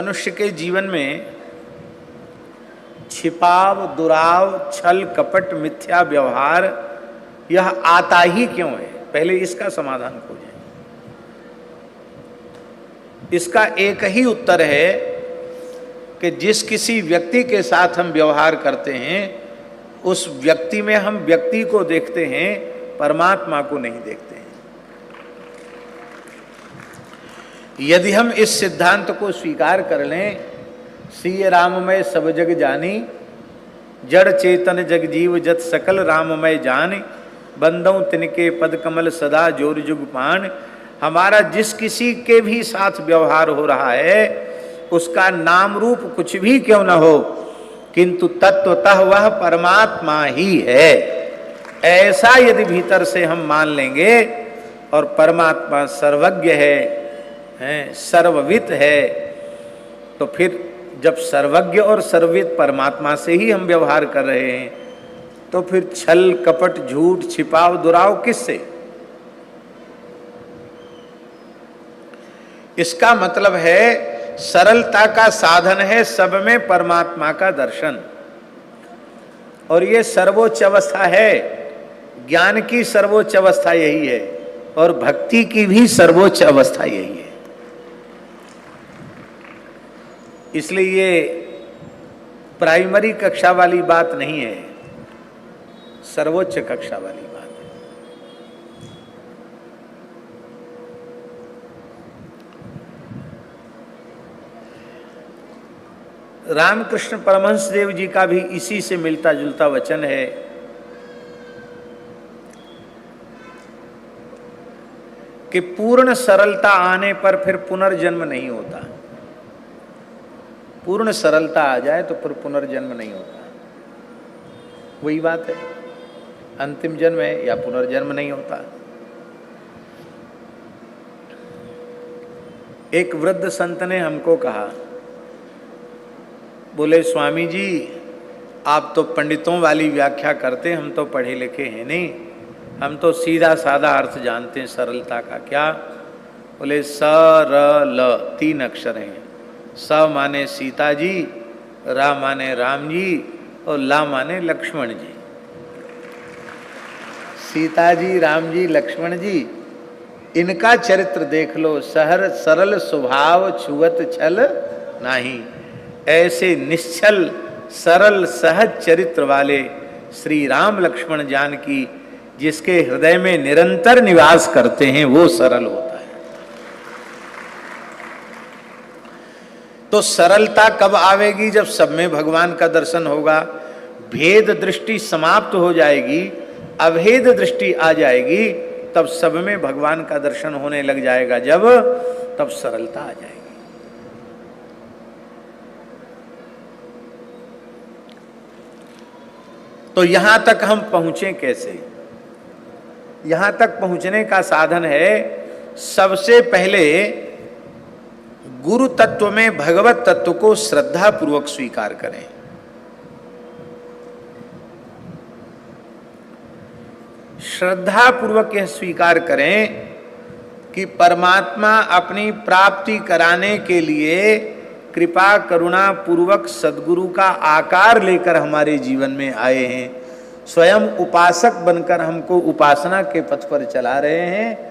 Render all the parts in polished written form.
मनुष्य के जीवन में छिपाव, दुराव, छल, कपट, मिथ्या व्यवहार यह आता ही क्यों है? पहले इसका समाधान खोजें। इसका एक ही उत्तर है कि जिस किसी व्यक्ति के साथ हम व्यवहार करते हैं उस व्यक्ति में हम व्यक्ति को देखते हैं, परमात्मा को नहीं देखते हैं। यदि हम इस सिद्धांत को स्वीकार कर लें, सीय राममय सब जग जानी, जड़ चेतन जग जीव जत सकल राममय जान, बंदों तिनके पद कमल सदा जोर जुग पान। हमारा जिस किसी के भी साथ व्यवहार हो रहा है उसका नाम रूप कुछ भी क्यों न हो, किंतु तत्वतः वह परमात्मा ही है, ऐसा यदि भीतर से हम मान लेंगे और परमात्मा सर्वज्ञ है, सर्ववित है, तो फिर जब सर्वज्ञ और सर्ववित परमात्मा से ही हम व्यवहार कर रहे हैं तो फिर छल, कपट, झूठ, छिपाव, दुराव किससे? इसका मतलब है सरलता का साधन है सब में परमात्मा का दर्शन, और ये सर्वोच्च अवस्था है। ज्ञान की सर्वोच्च अवस्था यही है और भक्ति की भी सर्वोच्च अवस्था यही है। इसलिए ये प्राइमरी कक्षा वाली बात नहीं है, सर्वोच्च कक्षा वाली बात है। रामकृष्ण परमहंस देव जी का भी इसी से मिलता जुलता वचन है कि पूर्ण सरलता आने पर फिर पुनर्जन्म नहीं होता। पूर्ण सरलता आ जाए तो फिर पुनर्जन्म नहीं होता। वही बात है, अंतिम जन्म है या पुनर्जन्म नहीं होता। एक वृद्ध संत ने हमको कहा, बोले स्वामी जी आप तो पंडितों वाली व्याख्या करते, हम तो पढ़े लिखे हैं नहीं, हम तो सीधा साधा अर्थ जानते हैं सरलता का। क्या? बोले सरल 3 अक्षर हैं। स माने सीता जी, रा माने राम जी और ला माने लक्ष्मण जी। सीता जी, राम जी, लक्ष्मण जी, इनका चरित्र देख लो। सहर सरल स्वभाव छुअत छल नाही। ऐसे निश्चल सरल सहज चरित्र वाले श्री राम लक्ष्मण जानकी जिसके हृदय में निरंतर निवास करते हैं वो सरल होता है। तो सरलता कब आवेगी? जब सब में भगवान का दर्शन होगा, भेद दृष्टि समाप्त हो जाएगी, अभेद दृष्टि आ जाएगी, तब सब में भगवान का दर्शन होने लग जाएगा। जब तब सरलता आ जाएगी। तो यहां तक हम पहुंचे कैसे? यहां तक पहुंचने का साधन है, सबसे पहले गुरु तत्व में भगवत तत्व को श्रद्धा पूर्वक स्वीकार करें। श्रद्धा पूर्वक यह स्वीकार करें कि परमात्मा अपनी प्राप्ति कराने के लिए कृपा करुणा पूर्वक सद्गुरु का आकार लेकर हमारे जीवन में आए हैं, स्वयं उपासक बनकर हमको उपासना के पथ पर चला रहे हैं।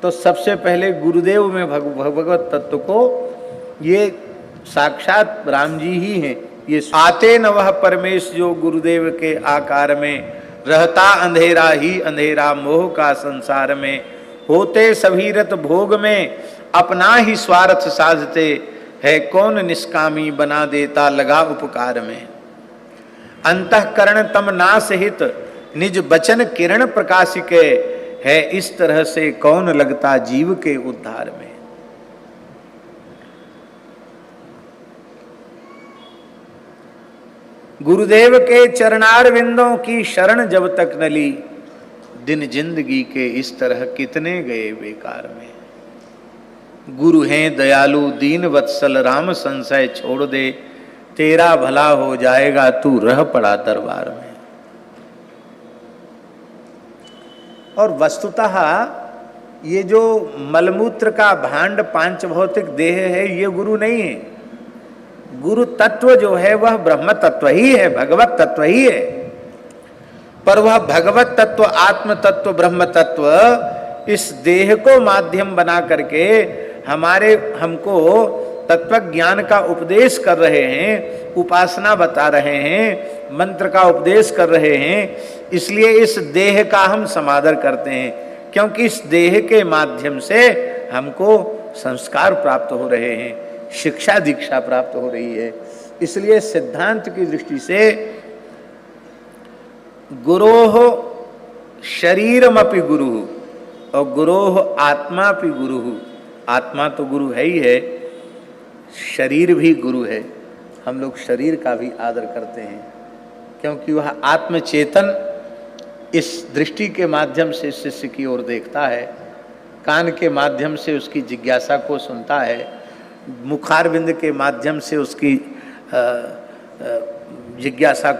तो सबसे पहले गुरुदेव में भगवत तत्व को, ये साक्षात राम जी ही हैं। ये आते न वह परमेश जो गुरुदेव के आकार में, रहता अंधेरा ही अंधेरा मोह का संसार में, होते सभी रत भोग में अपना ही स्वार्थ साधते, है कौन निष्कामी बना देता लगा उपकार में। अंतःकरण तम नास हित निज बचन किरण प्रकाशिके, है इस तरह से कौन लगता जीव के उद्धार में। गुरुदेव के चरणार विंदों की शरण जब तक न ली, दिन जिंदगी के इस तरह कितने गए बेकार में। गुरु हैं दयालु दीन वत्सल राम संशय छोड़ दे, तेरा भला हो जाएगा तू रह पड़ा दरबार में। और वस्तुतः ये जो मलमूत्र का भांड पांच भौतिक देह है, ये गुरु नहीं है। गुरु तत्व जो है वह ब्रह्म तत्व ही है, भगवत तत्व ही है। पर वह भगवत तत्व, आत्म तत्व, ब्रह्म तत्व इस देह को माध्यम बना करके हमको तत्व ज्ञान का उपदेश कर रहे हैं, उपासना बता रहे हैं, मंत्र का उपदेश कर रहे हैं। इसलिए इस देह का हम समादर करते हैं, क्योंकि इस देह के माध्यम से हमको संस्कार प्राप्त हो रहे हैं, शिक्षा दीक्षा प्राप्त हो रही है। इसलिए सिद्धांत की दृष्टि से गुरोह शरीरमपि गुरु और गुरोह आत्मापि गुरु। आत्मा तो गुरु है ही है, शरीर भी गुरु है। हम लोग शरीर का भी आदर करते हैं, क्योंकि वह आत्मचेतन इस दृष्टि के माध्यम से शिष्य की ओर देखता है, कान के माध्यम से उसकी जिज्ञासा को सुनता है, मुखारविंद के माध्यम से उसकी जिज्ञासा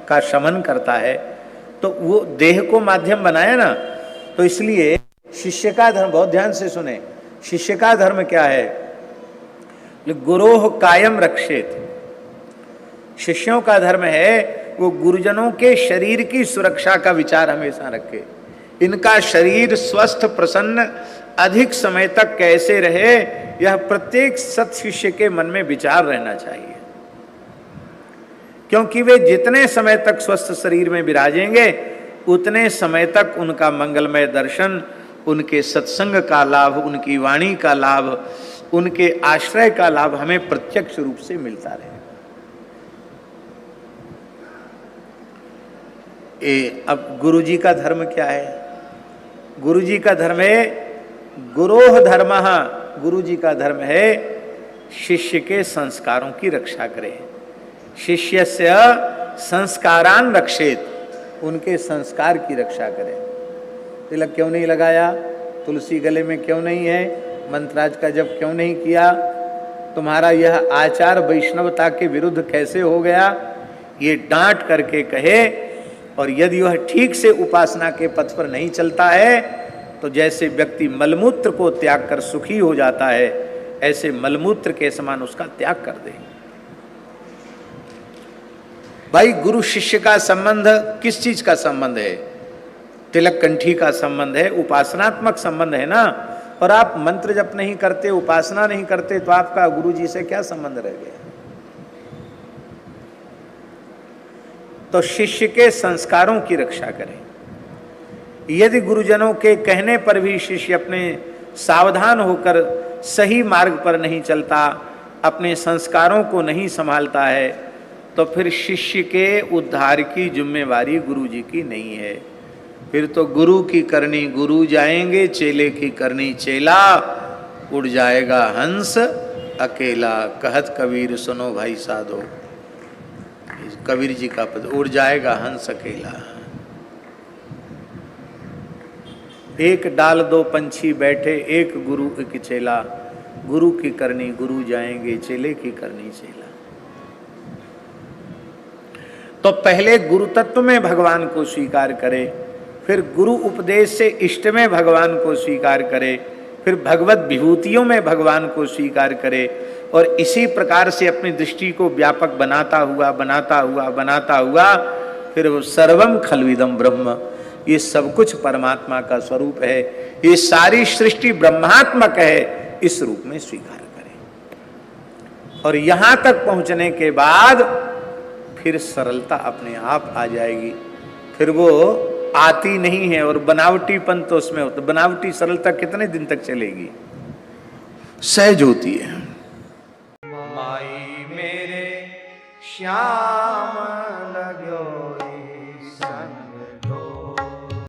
का शमन करता है। तो वो देह को माध्यम बनाया ना, तो इसलिए शिष्य का धर्म, बहुत ध्यान से सुने, शिष्य का धर्म क्या है? गुरोह कायम रक्षेत। शिष्यों का धर्म है वो गुरुजनों के शरीर की सुरक्षा का विचार हमेशा रखे। इनका शरीर स्वस्थ प्रसन्न अधिक समय तक कैसे रहे, यह प्रत्येक सत शिष्य के मन में विचार रहना चाहिए। क्योंकि वे जितने समय तक स्वस्थ शरीर में विराजेंगे, उतने समय तक उनका मंगलमय दर्शन, उनके सत्संग का लाभ, उनकी वाणी का लाभ, उनके आश्रय का लाभ हमें प्रत्यक्ष रूप से मिलता रहे। अब गुरुजी का धर्म क्या है? गुरुजी का धर्म है गुरोह धर्म। गुरुजी का धर्म है शिष्य के संस्कारों की रक्षा करें। शिष्यस्य संस्कारान रक्षेत, उनके संस्कार की रक्षा करें। तिलक क्यों नहीं लगाया? तुलसी गले में क्यों नहीं है? मंत्राज का जप क्यों नहीं किया? तुम्हारा यह आचार वैष्णवता के विरुद्ध कैसे हो गया? ये डांट करके कहे। और यदि वह ठीक से उपासना के पथ पर नहीं चलता है, तो जैसे व्यक्ति मलमूत्र को त्याग कर सुखी हो जाता है, ऐसे मलमूत्र के समान उसका त्याग कर दे। भाई, गुरु शिष्य का संबंध किस चीज का संबंध है? तिलक कंठी का संबंध है, उपासनात्मक संबंध है ना। और आप मंत्र जप नहीं करते, उपासना नहीं करते, तो आपका गुरु जी से क्या संबंध रह गया? तो शिष्य के संस्कारों की रक्षा करें। यदि गुरुजनों के कहने पर भी शिष्य अपने सावधान होकर सही मार्ग पर नहीं चलता, अपने संस्कारों को नहीं संभालता है, तो फिर शिष्य के उद्धार की जिम्मेवारी गुरु जी की नहीं है। फिर तो गुरु की करनी गुरु जाएंगे, चेले की करनी चेला, उड़ जाएगा हंस अकेला। कहत कबीर सुनो भाई साधो, कबीर जी का पद, उड़ जाएगा हंस अकेला। एक डाल दो पंछी बैठे, एक गुरु एक चेला। गुरु की करनी गुरु जाएंगे, चेले की करनी चेला। तो पहले गुरु तत्व में भगवान को स्वीकार करे, फिर गुरु उपदेश से इष्ट में भगवान को स्वीकार करे, फिर भगवत विभूतियों में भगवान को स्वीकार करे। और इसी प्रकार से अपनी दृष्टि को व्यापक बनाता हुआ फिर वो सर्वम खल्विदम ब्रह्म, ये सब कुछ परमात्मा का स्वरूप है, ये सारी सृष्टि ब्रह्मात्मक है, इस रूप में स्वीकार करें। और यहां तक पहुंचने के बाद फिर सरलता अपने आप आ जाएगी। फिर वो आती नहीं है, और बनावटीपन तो उसमें होता। बनावटी सरलता कितने दिन तक चलेगी? सहज होती है। माई मेरे श्याम